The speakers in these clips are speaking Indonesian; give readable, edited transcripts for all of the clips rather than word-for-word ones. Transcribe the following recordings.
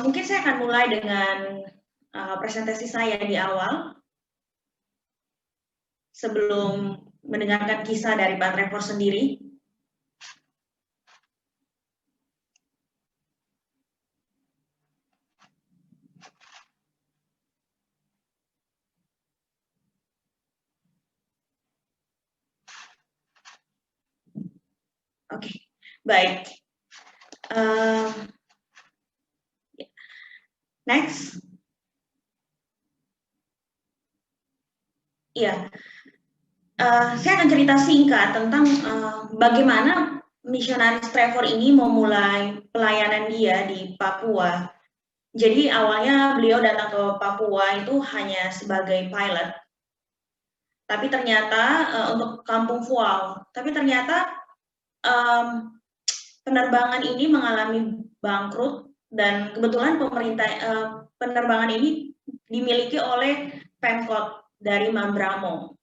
Mungkin saya akan mulai dengan presentasi saya di awal, sebelum mendengarkan kisah dari Pak Trevor sendiri. Oke, baik. Next. Iya, saya akan cerita singkat tentang bagaimana misionaris Trevor ini memulai pelayanan dia di Papua. Jadi awalnya beliau datang ke Papua itu hanya sebagai pilot, tapi ternyata untuk Kampung Fuau. Tapi ternyata penerbangan ini mengalami bangkrut dan kebetulan pemerintah penerbangan ini dimiliki oleh Pemkot dari Mambramo.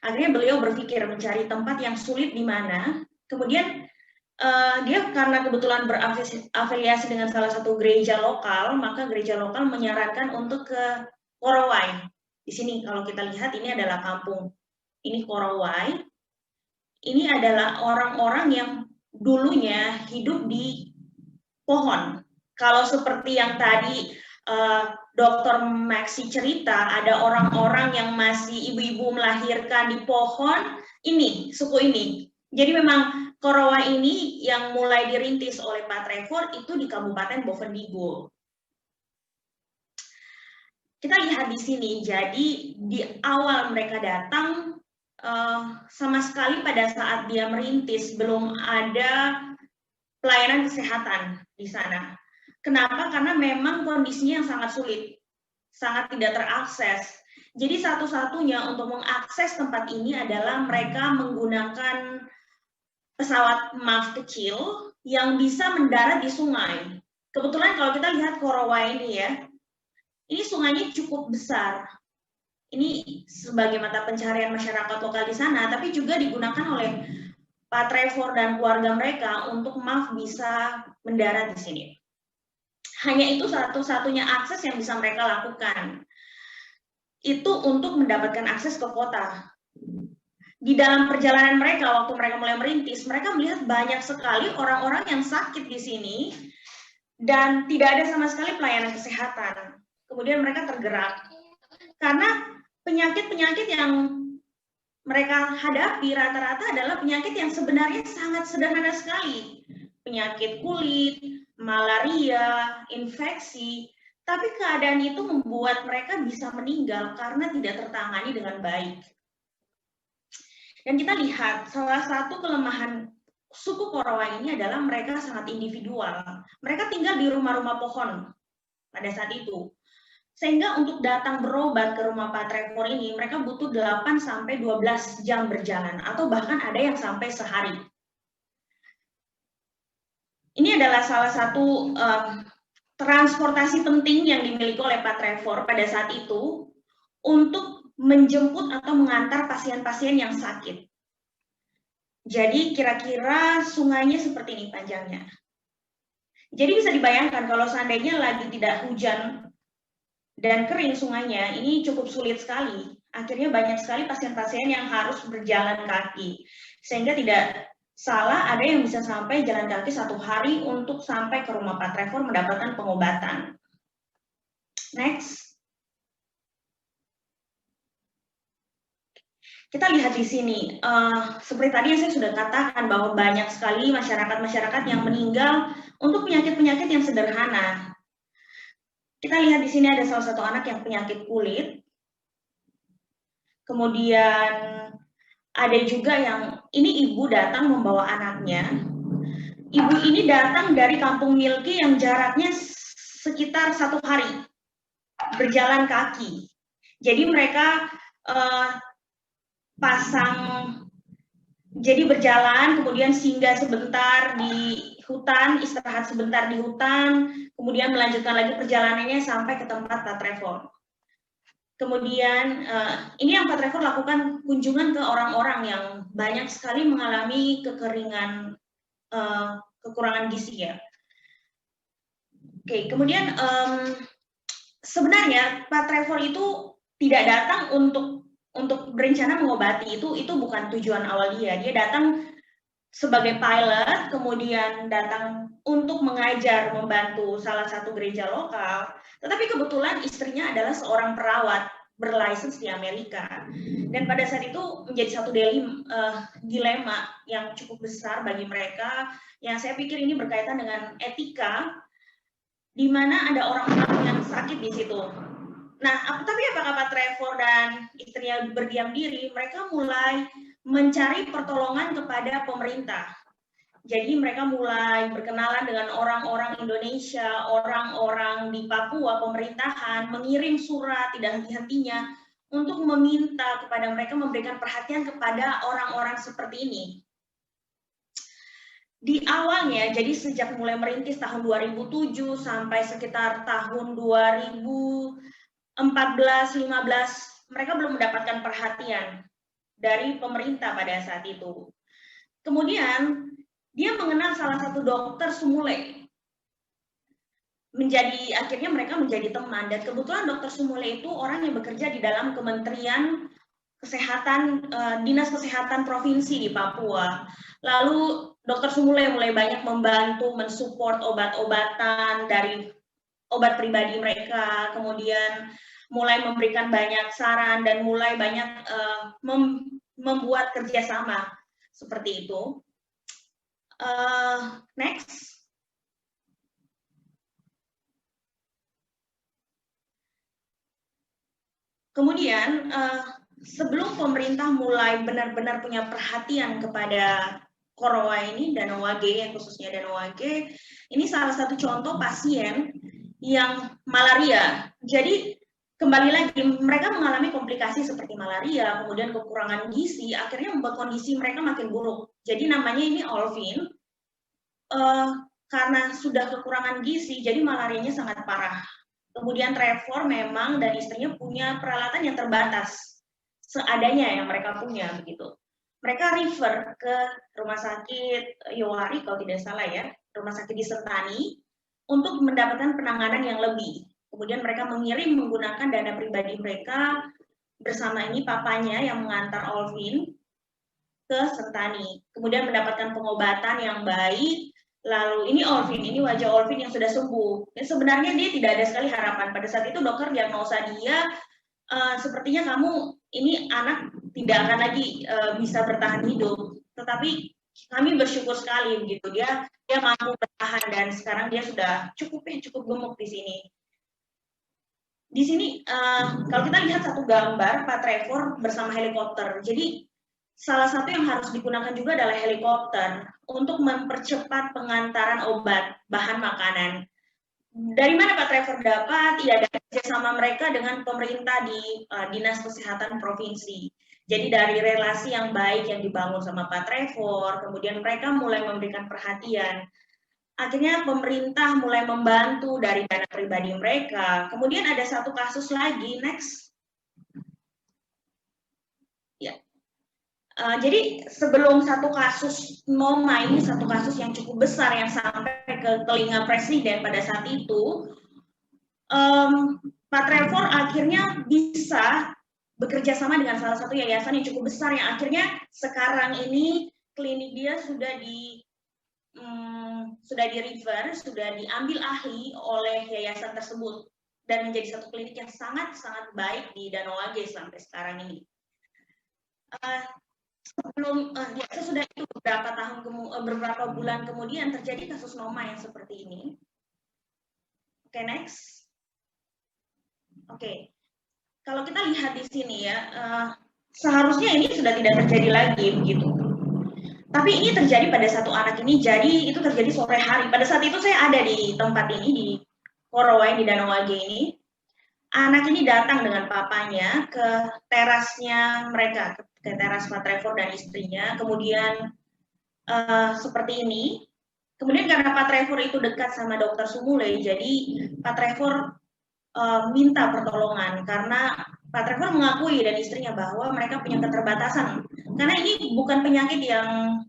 Akhirnya beliau berpikir mencari tempat yang sulit di mana. Kemudian dia karena kebetulan berafiliasi dengan salah satu gereja lokal, maka gereja lokal menyarankan untuk ke Korowai. Di sini kalau kita lihat ini adalah kampung. Ini Korowai. Ini adalah orang-orang yang dulunya hidup di pohon. Kalau seperti yang tadi Dr. Maxi cerita, ada orang-orang yang masih ibu-ibu melahirkan di pohon, ini, suku ini. Jadi memang Korowa ini yang mulai dirintis oleh Pak Trevor itu di Kabupaten Bovendigul. Kita lihat di sini, jadi di awal mereka datang, sama sekali pada saat dia merintis belum ada pelayanan kesehatan di sana. Kenapa? Karena memang kondisinya yang sangat sulit, sangat tidak terakses. Jadi satu-satunya untuk mengakses tempat ini adalah mereka menggunakan pesawat MAF kecil yang bisa mendarat di sungai. Kebetulan kalau kita lihat Korowa ini ya, ini sungainya cukup besar. Ini sebagai mata pencaharian masyarakat lokal di sana, tapi juga digunakan oleh Pak Trevor dan keluarga mereka untuk MAF bisa mendarat di sini. Hanya itu satu-satunya akses yang bisa mereka lakukan. Itu untuk mendapatkan akses ke kota. Di dalam perjalanan mereka, waktu mereka mulai merintis, mereka melihat banyak sekali orang-orang yang sakit di sini dan tidak ada sama sekali pelayanan kesehatan. Kemudian mereka tergerak. Karena penyakit-penyakit yang mereka hadapi rata-rata adalah penyakit yang sebenarnya sangat sederhana sekali. Penyakit kulit, malaria, infeksi, tapi keadaan itu membuat mereka bisa meninggal karena tidak tertangani dengan baik. Dan kita lihat salah satu kelemahan suku Korowa ini adalah mereka sangat individual. Mereka tinggal di rumah-rumah pohon pada saat itu. Sehingga untuk datang berobat ke rumah Pak Trevor ini, mereka butuh 8-12 jam berjalan, atau bahkan ada yang sampai sehari. Ini adalah salah satu transportasi penting yang dimiliki oleh Pak Trevor pada saat itu untuk menjemput atau mengantar pasien-pasien yang sakit. Jadi kira-kira sungainya seperti ini panjangnya. Jadi bisa dibayangkan kalau seandainya lagi tidak hujan dan kering sungainya, ini cukup sulit sekali. Akhirnya banyak sekali pasien-pasien yang harus berjalan kaki. Sehingga tidak salah ada yang bisa sampai jalan kaki 1 hari untuk sampai ke rumah Pak Trevor mendapatkan pengobatan. Next. Kita lihat di sini, seperti tadi yang saya sudah katakan bahwa banyak sekali masyarakat-masyarakat yang meninggal untuk penyakit-penyakit yang sederhana. Kita lihat di sini ada salah satu anak yang penyakit kulit. Kemudian ada juga yang, ini ibu datang membawa anaknya. Ibu ini datang dari Kampung Milki yang jaraknya sekitar 1 hari berjalan kaki. Jadi mereka jadi berjalan, kemudian singgah sebentar di hutan, istirahat sebentar di hutan, kemudian melanjutkan lagi perjalanannya sampai ke tempat Pak Trevor. Kemudian ini yang Pak Trevor lakukan kunjungan ke orang-orang yang banyak sekali mengalami kekeringan, kekurangan gizi ya. Oke, kemudian sebenarnya Pak Trevor itu tidak datang untuk berencana mengobati, itu bukan tujuan awal dia. Dia datang sebagai pilot, kemudian datang untuk mengajar, membantu salah satu gereja lokal. Tetapi kebetulan istrinya adalah seorang perawat berlisensi di Amerika. Dan pada saat itu menjadi satu dilema yang cukup besar bagi mereka, yang saya pikir ini berkaitan dengan etika, di mana ada orang-orang yang sakit di situ. Nah, tapi apakah Pak Trevor dan istrinya berdiam diri? Mereka mulai mencari pertolongan kepada pemerintah. Jadi mereka mulai berkenalan dengan orang-orang Indonesia, orang-orang di Papua, pemerintahan, mengirim surat tidak henti-hentinya untuk meminta kepada mereka memberikan perhatian kepada orang-orang seperti ini. Di awalnya, jadi sejak mulai merintis tahun 2007 sampai sekitar tahun 2014-15, mereka belum mendapatkan perhatian dari pemerintah pada saat itu. Kemudian dia mengenal salah satu dokter Sumule. Akhirnya mereka menjadi teman, dan kebetulan dokter Sumule itu orang yang bekerja di dalam Kementerian Kesehatan, Dinas Kesehatan Provinsi di Papua. Lalu dokter Sumule mulai banyak membantu mensupport obat-obatan dari obat pribadi mereka, kemudian mulai memberikan banyak saran dan mulai banyak membuat kerjasama seperti itu. Next. Kemudian sebelum pemerintah mulai benar-benar punya perhatian kepada Korowa ini, Danau Wage, khususnya Danau Wage, ini salah satu contoh pasien yang malaria. Jadi kembali lagi, mereka mengalami komplikasi seperti malaria, kemudian kekurangan gizi, akhirnya membuat kondisi mereka makin buruk. Jadi namanya ini Olvin, karena sudah kekurangan gizi, jadi malarianya sangat parah. Kemudian Trevor memang dan istrinya punya peralatan yang terbatas, seadanya yang mereka punya begitu. Mereka refer ke rumah sakit Yowari kalau tidak salah ya, rumah sakit di Sentani, untuk mendapatkan penanganan yang lebih. Kemudian mereka mengirim menggunakan dana pribadi mereka, bersama ini papanya yang mengantar Olvin ke Sentani. Kemudian mendapatkan pengobatan yang baik. Lalu ini Olvin, ini wajah Olvin yang sudah sembuh. Dan sebenarnya dia tidak ada sekali harapan. Pada saat itu dokter diagnosa dia, sepertinya kamu ini anak tidak akan lagi bisa bertahan hidup. Tetapi kami bersyukur sekali begitu, dia mampu bertahan dan sekarang dia sudah cukup gemuk di sini. Di sini kalau kita lihat satu gambar Pak Trevor bersama helikopter. Jadi salah satu yang harus digunakan juga adalah helikopter untuk mempercepat pengantaran obat, bahan makanan. Dari mana Pak Trevor dapat? Ya, dari kerjasama mereka dengan pemerintah di Dinas Kesehatan Provinsi. Jadi dari relasi yang baik yang dibangun sama Pak Trevor, kemudian mereka mulai memberikan perhatian. Akhirnya pemerintah mulai membantu dari dana pribadi mereka. Kemudian ada satu kasus lagi, next. Ya. Jadi sebelum satu kasus Noma ini, satu kasus yang cukup besar yang sampai ke telinga presiden pada saat itu, Pak Trevor akhirnya bisa bekerja sama dengan salah satu yayasan yang cukup besar yang akhirnya sekarang ini klinik dia sudah di-refer, sudah diambil ahli oleh yayasan tersebut dan menjadi satu klinik yang sangat-sangat baik di Danau Wage sampai sekarang ini. Sebelum sesudah itu beberapa bulan kemudian terjadi kasus Noma yang seperti ini. Oke, next. Oke, kalau kita lihat di sini ya, seharusnya ini sudah tidak terjadi lagi begitu. Tapi ini terjadi pada satu anak ini, jadi itu terjadi sore hari. Pada saat itu saya ada di tempat ini, di Korowai, di Danau Wage ini. Anak ini datang dengan papanya ke terasnya mereka, ke teras Pak Trevor dan istrinya. Kemudian seperti ini. Kemudian karena Pak Trevor itu dekat sama dokter Sumule, jadi Pak Trevor minta pertolongan karena Pak Trevor mengakui dan istrinya bahwa mereka punya keterbatasan. Karena ini bukan penyakit yang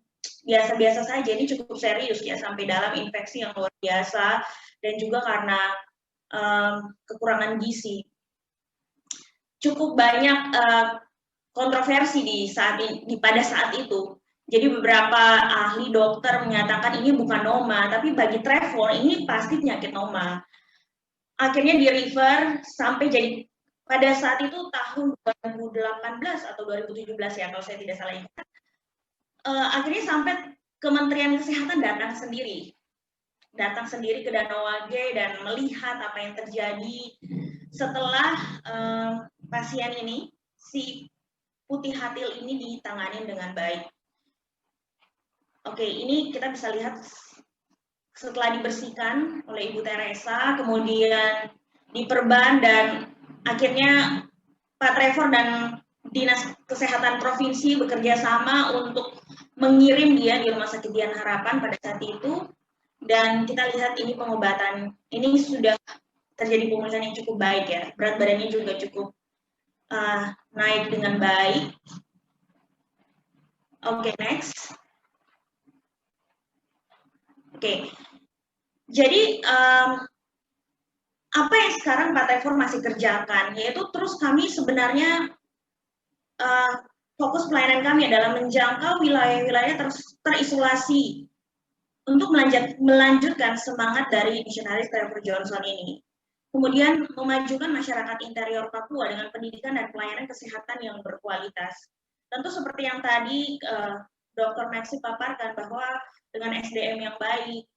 biasa-biasa saja, ini cukup serius ya, sampai dalam infeksi yang luar biasa. dan juga karena kekurangan gizi. Cukup banyak kontroversi pada saat itu. Jadi beberapa ahli dokter menyatakan ini bukan noma, tapi bagi Trevor ini pasti penyakit noma. Akhirnya di-refer sampai jadi pada saat itu tahun 2018 atau 2017 ya kalau saya tidak salah ingat. Akhirnya sampai Kementerian Kesehatan datang sendiri ke Danau Wage dan melihat apa yang terjadi setelah pasien ini, si putih hatil ini ditangani dengan baik. Oke, ini kita bisa lihat setelah dibersihkan oleh Ibu Teresa, kemudian diperban dan akhirnya Pak Trevor dan Dinas Kesehatan Provinsi bekerja sama untuk mengirim dia di Rumah Sakit Dian Harapan pada saat itu. Dan kita lihat ini pengobatan, ini sudah terjadi pemulihan yang cukup baik ya. Berat badannya juga cukup naik dengan baik. Oke, next. Oke, jadi apa yang sekarang Pak Trevor masih kerjakan, yaitu terus kami sebenarnya fokus pelayanan kami adalah menjangkau wilayah-wilayah terisolasi untuk melanjutkan semangat dari misionaris Trevor Johnson ini. Kemudian memajukan masyarakat interior Papua dengan pendidikan dan pelayanan kesehatan yang berkualitas. Tentu seperti yang tadi Dr. Maxi paparkan bahwa dengan SDM yang baik,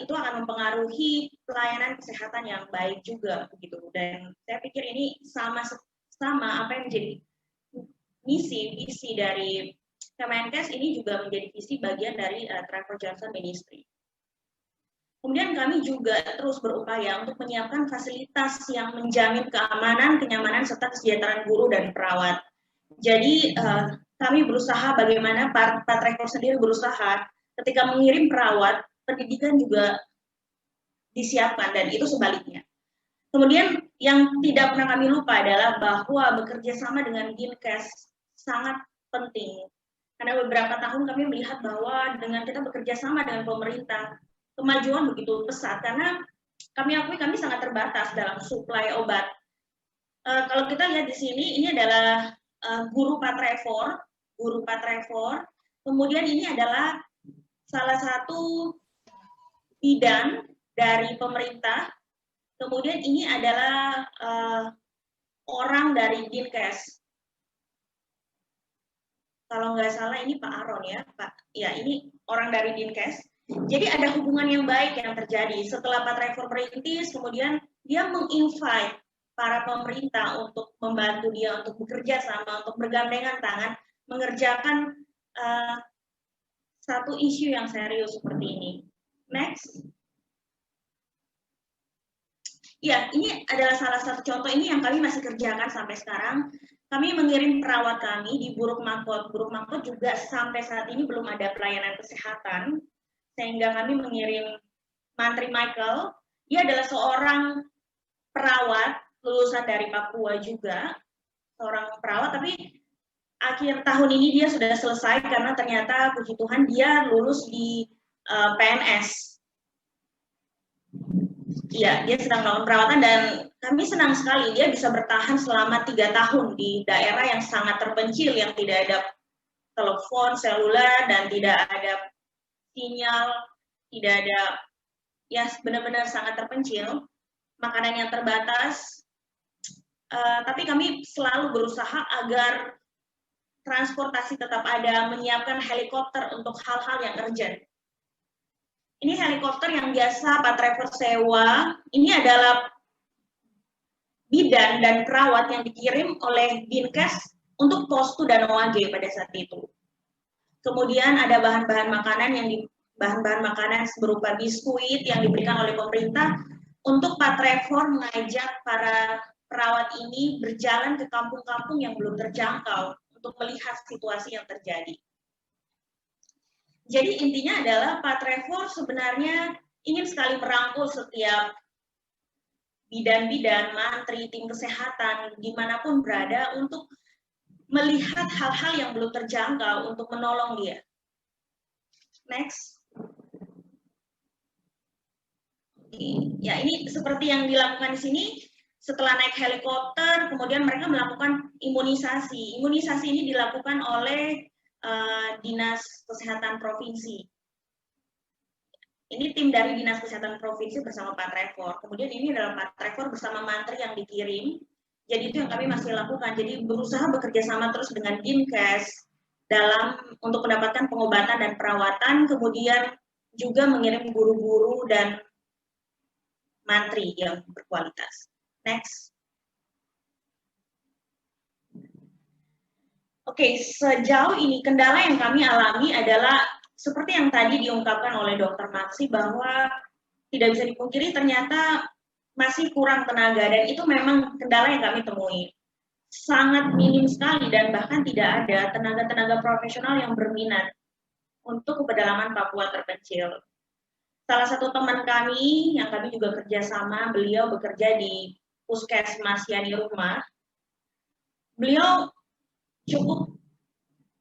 itu akan mempengaruhi pelayanan kesehatan yang baik juga begitu. Dan saya pikir ini sama apa yang menjadi visi dari Kemenkes, ini juga menjadi visi bagian dari Trevor Johnson Ministry. Kemudian kami juga terus berupaya untuk menyiapkan fasilitas yang menjamin keamanan, kenyamanan, serta kesejahteraan guru dan perawat. Jadi kami berusaha bagaimana Pak Trevor sendiri berusaha ketika mengirim perawat, pendidikan juga disiapkan dan itu sebaliknya. Kemudian yang tidak pernah kami lupa adalah bahwa bekerja sama dengan Dinkes sangat penting. Karena beberapa tahun kami melihat bahwa dengan kita bekerja sama dengan pemerintah, kemajuan begitu pesat karena kami akui kami sangat terbatas dalam suplai obat. Kalau kita lihat di sini, ini adalah guru Pak Trevor. Kemudian ini adalah salah satu bidan dari pemerintah. Kemudian ini adalah orang dari Dinkes. Kalau nggak salah ini Pak Aron ya, Pak. Ya, ini orang dari Dinkes. Jadi ada hubungan yang baik yang terjadi. Setelah Pak Trevor merintis, kemudian dia menginvite para pemerintah untuk membantu dia untuk bekerja sama, untuk bergandengan tangan, mengerjakan satu isu yang serius seperti ini. Next. Ya, ini adalah salah satu contoh ini yang kami masih kerjakan sampai sekarang. Kami mengirim perawat kami di Buruk Mangkot. Buruk Mangkot juga sampai saat ini belum ada pelayanan kesehatan, sehingga kami mengirim Mantri Michael. Dia adalah seorang perawat lulusan dari Papua juga, seorang perawat, tapi akhir tahun ini dia sudah selesai karena ternyata puji Tuhan dia lulus di PNS. Iya, dia sedang melakukan perawatan dan kami senang sekali dia bisa bertahan selama 3 tahun di daerah yang sangat terpencil, yang tidak ada telepon seluler dan tidak ada sinyal, tidak ada, ya benar-benar sangat terpencil, makanan yang terbatas, tapi kami selalu berusaha agar transportasi tetap ada, menyiapkan helikopter untuk hal-hal yang urgent. Ini helikopter yang biasa Pak Trevor sewa. Ini adalah bidan dan perawat yang dikirim oleh Dinkes untuk postu Danau Wage pada saat itu. Kemudian ada bahan-bahan makanan berupa biskuit yang diberikan oleh pemerintah untuk Pak Trevor mengajak para perawat ini berjalan ke kampung-kampung yang belum terjangkau untuk melihat situasi yang terjadi. Jadi intinya adalah Pak Trevor sebenarnya ingin sekali merangkul setiap bidan-bidan, mantri, tim kesehatan, dimanapun berada untuk melihat hal-hal yang belum terjangkau untuk menolong dia. Next. Ya, ini seperti yang dilakukan di sini. Setelah naik helikopter, kemudian mereka melakukan imunisasi. Imunisasi ini dilakukan oleh Dinas Kesehatan Provinsi. Ini tim dari Dinas Kesehatan Provinsi bersama Pak Trevor. Kemudian ini adalah Pak Trevor bersama mantri yang dikirim. Jadi itu yang kami masih lakukan. Jadi berusaha bekerja sama terus dengan Dinkes untuk mendapatkan pengobatan dan perawatan, kemudian juga mengirim guru-guru dan mantri yang berkualitas. Next. Oke, sejauh ini kendala yang kami alami adalah seperti yang tadi diungkapkan oleh Dr. Maksi bahwa tidak bisa dipungkiri ternyata masih kurang tenaga dan itu memang kendala yang kami temui. Sangat minim sekali dan bahkan tidak ada tenaga-tenaga profesional yang berminat untuk pedalaman Papua terpencil. Salah satu teman kami yang kami juga kerjasama, beliau bekerja di Puskesmas Yani Rumah. Beliau cukup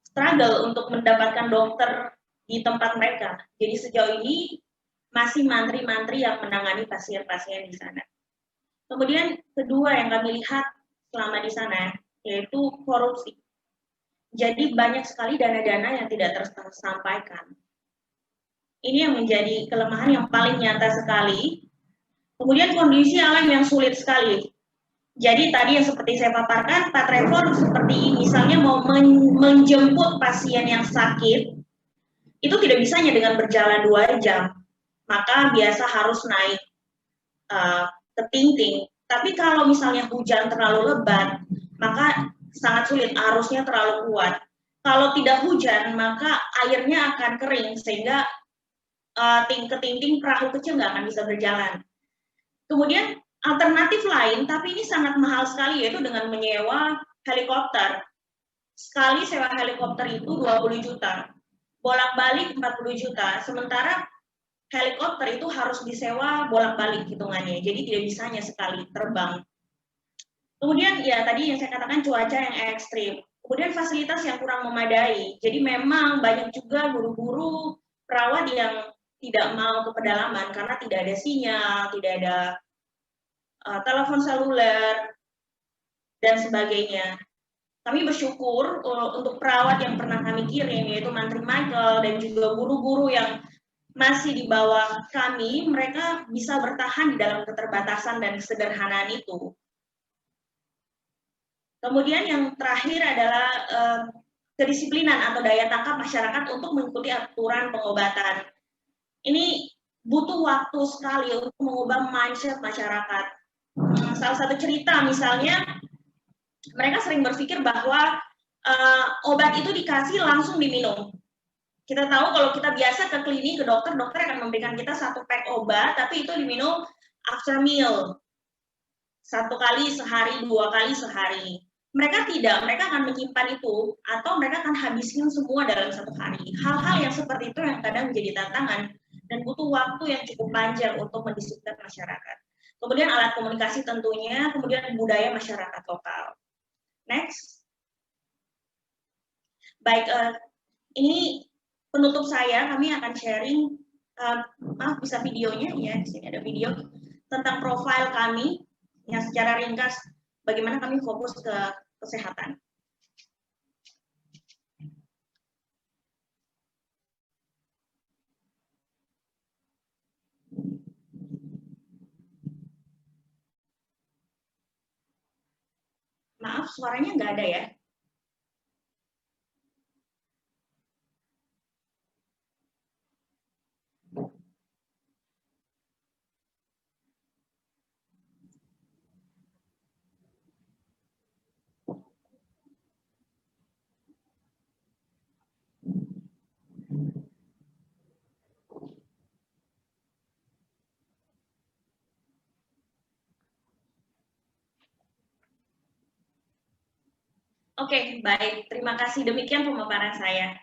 struggle untuk mendapatkan dokter di tempat mereka. Jadi sejauh ini masih mantri-mantri yang menangani pasien-pasien di sana. Kemudian kedua yang kami lihat selama di sana yaitu korupsi. Jadi banyak sekali dana-dana yang tidak tersampaikan. Ini yang menjadi kelemahan yang paling nyata sekali. Kemudian kondisi alam yang sulit sekali. Jadi tadi yang seperti saya paparkan, Pak Trevor seperti misalnya mau menjemput pasien yang sakit, itu tidak bisa hanya dengan berjalan 2 jam. Maka biasa harus naik ke Tingting. Tapi kalau misalnya hujan terlalu lebat, maka sangat sulit, arusnya terlalu kuat. Kalau tidak hujan, maka airnya akan kering sehingga ke Tingting perahu kecil nggak akan bisa berjalan. Kemudian alternatif lain, tapi ini sangat mahal sekali, yaitu dengan menyewa helikopter. Sekali sewa helikopter itu 20 juta, bolak-balik 40 juta, sementara helikopter itu harus disewa bolak-balik hitungannya, jadi tidak bisa hanya sekali terbang. Kemudian ya tadi yang saya katakan cuaca yang ekstrim, kemudian fasilitas yang kurang memadai, jadi memang banyak juga guru-guru perawat yang tidak mau ke pedalaman karena tidak ada sinyal, tidak ada telepon seluler, dan sebagainya. Kami bersyukur untuk perawat yang pernah kami kirim, yaitu Mantri Michael dan juga guru-guru yang masih di bawah kami, mereka bisa bertahan di dalam keterbatasan dan kesederhanaan itu. Kemudian yang terakhir adalah kedisiplinan atau daya tangkap masyarakat untuk mengikuti aturan pengobatan. Ini butuh waktu sekali untuk mengubah mindset masyarakat. Salah satu cerita misalnya, mereka sering berpikir bahwa obat itu dikasih langsung diminum. Kita tahu kalau kita biasa ke klinik, ke dokter, dokter akan memberikan kita 1 pack obat, tapi itu diminum after meal. 1 kali sehari, 2 kali sehari. Mereka tidak, mereka akan menyimpan itu, atau mereka akan habiskan semua dalam 1 hari. Hal-hal yang seperti itu yang kadang menjadi tantangan, dan butuh waktu yang cukup panjang untuk mendisiplinkan masyarakat. Kemudian alat komunikasi tentunya, kemudian budaya masyarakat lokal. Next. Baik, ini penutup saya, kami akan sharing, maaf bisa videonya, ya di sini ada video, tentang profil kami, yang secara ringkas, bagaimana kami fokus ke kesehatan. Maaf, suaranya nggak ada ya? Oke, baik. Terima kasih. Demikian pemaparan saya.